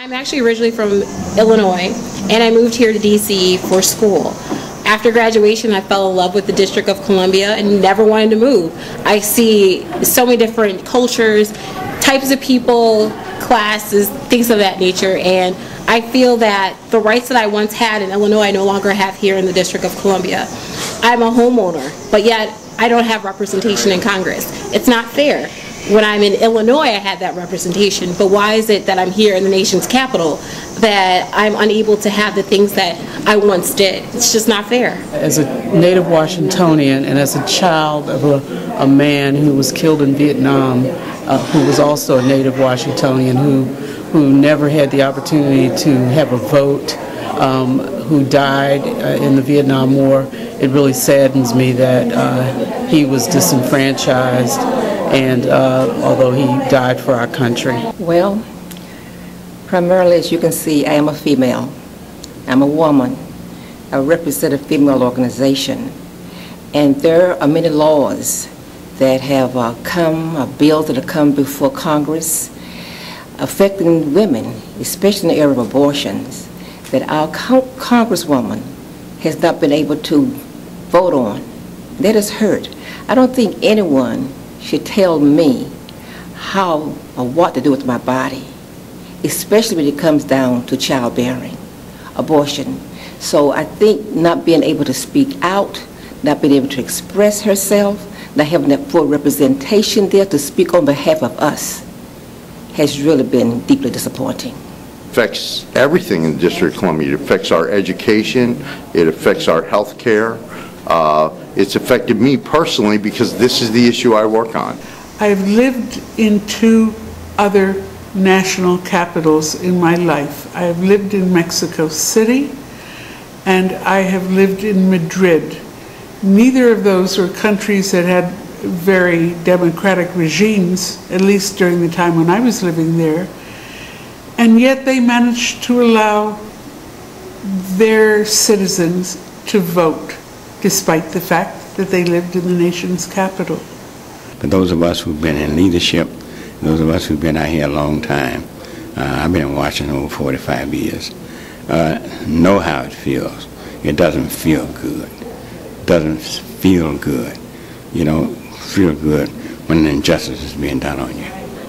I'm actually originally from Illinois, and I moved here to DC for school. After graduation, I fell in love with the District of Columbia and never wanted to move. I see so many different cultures, types of people, classes, things of that nature, and I feel that the rights that I once had in Illinois, I no longer have here in the District of Columbia. I'm a homeowner, but yet I don't have representation in Congress. It's not fair. When I'm in Illinois, I had that representation, but why is it that I'm here in the nation's capital that I'm unable to have the things that I once did? It's just not fair. As a native Washingtonian and as a child of a man who was killed in Vietnam, who was also a native Washingtonian, who never had the opportunity to have a vote, who died in the Vietnam War, it really saddens me that he was disenfranchised, and although he died for our country. Well, primarily, as you can see, I am a female. I'm a woman. I represent a female organization. And there are many laws that have bills that have come before Congress affecting women, especially in the area of abortions, that our Congresswoman has not been able to vote on. That has hurt. I don't think anyone should tell me how or what to do with my body, especially when it comes down to childbearing, abortion. So I think not being able to speak out, not being able to express herself, not having that full representation there to speak on behalf of us has really been deeply disappointing. Affects everything in the District of Columbia. It affects our education, it affects our health care. It's affected me personally because this is the issue I work on. I've lived in 2 other national capitals in my life. I have lived in Mexico City and I have lived in Madrid. Neither of those were countries that had very democratic regimes, at least during the time when I was living there, and yet they managed to allow their citizens to vote, despite the fact that they lived in the nation's capital. For those of us who've been in leadership, those of us who've been out here a long time, I've been in Washington over 45 years, know how it feels. It doesn't feel good. It doesn't feel good. You know, feel good when an injustice is being done on you.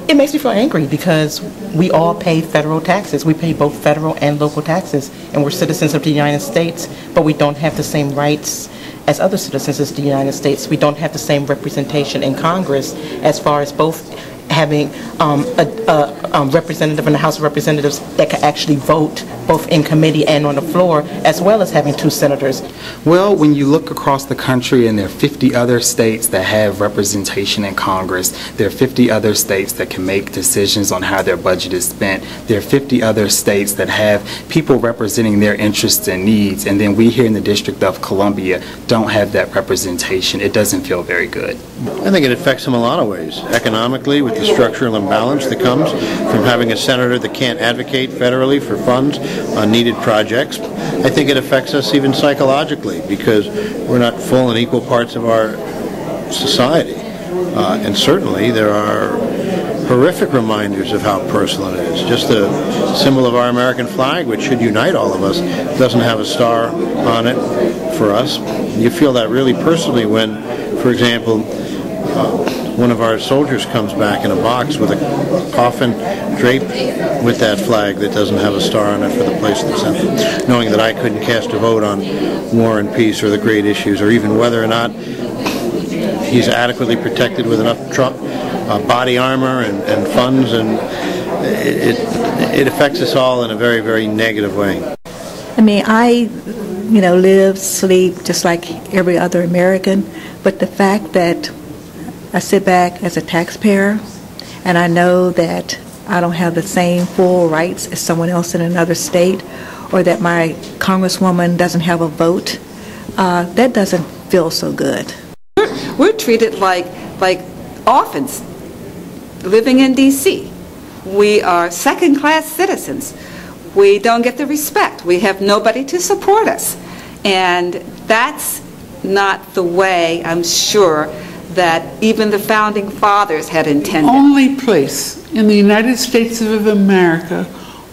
It makes me feel angry because we all pay federal taxes. We pay both federal and local taxes, and we're citizens of the United States, but we don't have the same rights as other citizens of the United States. We don't have the same representation in Congress as far as both having a representative in the House of Representatives that can actually vote both in committee and on the floor, as well as having 2 senators. Well, when you look across the country and there are 50 other states that have representation in Congress, there are 50 other states that can make decisions on how their budget is spent, there are 50 other states that have people representing their interests and needs, and then we here in the District of Columbia don't have that representation. It doesn't feel very good. I think it affects them a lot of ways. Economically, with the structural imbalance that comes from having a senator that can't advocate federally for funds on needed projects. I think it affects us even psychologically because we're not full and equal parts of our society. And certainly there are horrific reminders of how personal it is. Just the symbol of our American flag, which should unite all of us, doesn't have a star on it for us. You feel that really personally when, for example, one of our soldiers comes back in a box with a coffin draped with that flag that doesn't have a star on it for the place that's sent them. Knowing that I couldn't cast a vote on war and peace or the great issues or even whether or not he's adequately protected with enough body armor and funds, and it affects us all in a very, very negative way. I mean, I live, sleep just like every other American, but the fact that I sit back as a taxpayer and I know that I don't have the same full rights as someone else in another state, or that my congresswoman doesn't have a vote, that doesn't feel so good. We're treated like orphans living in D.C. We are second-class citizens. We don't get the respect. We have nobody to support us. And that's not the way, I'm sure, that even the founding fathers had intended. The only place in the United States of America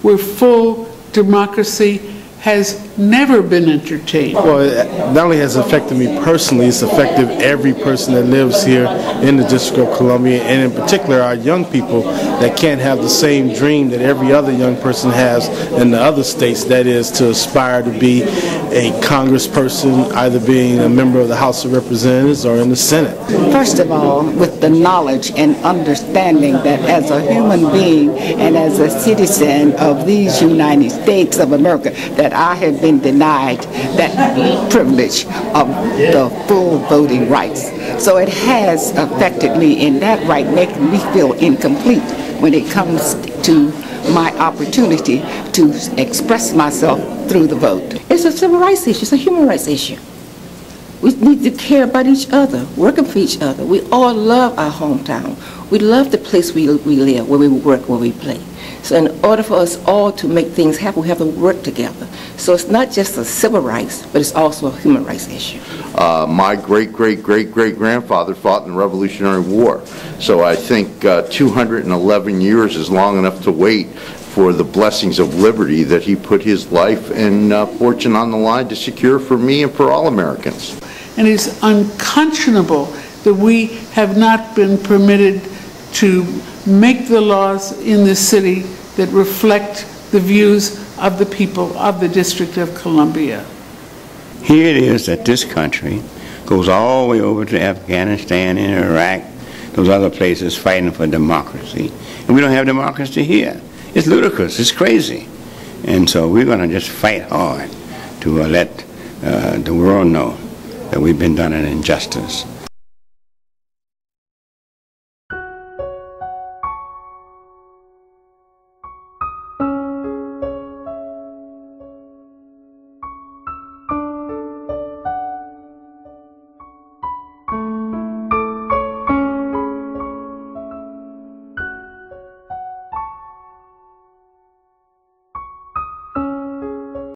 where full democracy has never been entertained. Well, it not only has affected me personally, it's affected every person that lives here in the District of Columbia, and in particular our young people that can't have the same dream that every other young person has in the other states, that is to aspire to be a congressperson, either being a member of the House of Representatives or in the Senate. First of all, with the knowledge and understanding that as a human being and as a citizen of these United States of America, that I have been denied that privilege of the full voting rights. So it has affected me in that right, making me feel incomplete when it comes to my opportunity to express myself through the vote. It's a civil rights issue, it's a human rights issue. We need to care about each other, working for each other. We all love our hometown. We love the place we live, where we work, where we play. So in order for us all to make things happen, we have to work together. So it's not just a civil rights, but it's also a human rights issue. My great-great-great-great-grandfather fought in the Revolutionary War. So I think 211 years is long enough to wait for the blessings of liberty that he put his life and fortune on the line to secure for me and for all Americans. And it's unconscionable that we have not been permitted to make the laws in the city that reflect the views of the people of the District of Columbia. Here it is that this country goes all the way over to Afghanistan and Iraq, those other places fighting for democracy. And we don't have democracy here. It's ludicrous. It's crazy. And so we're going to just fight hard to let the world know that we've been done an injustice.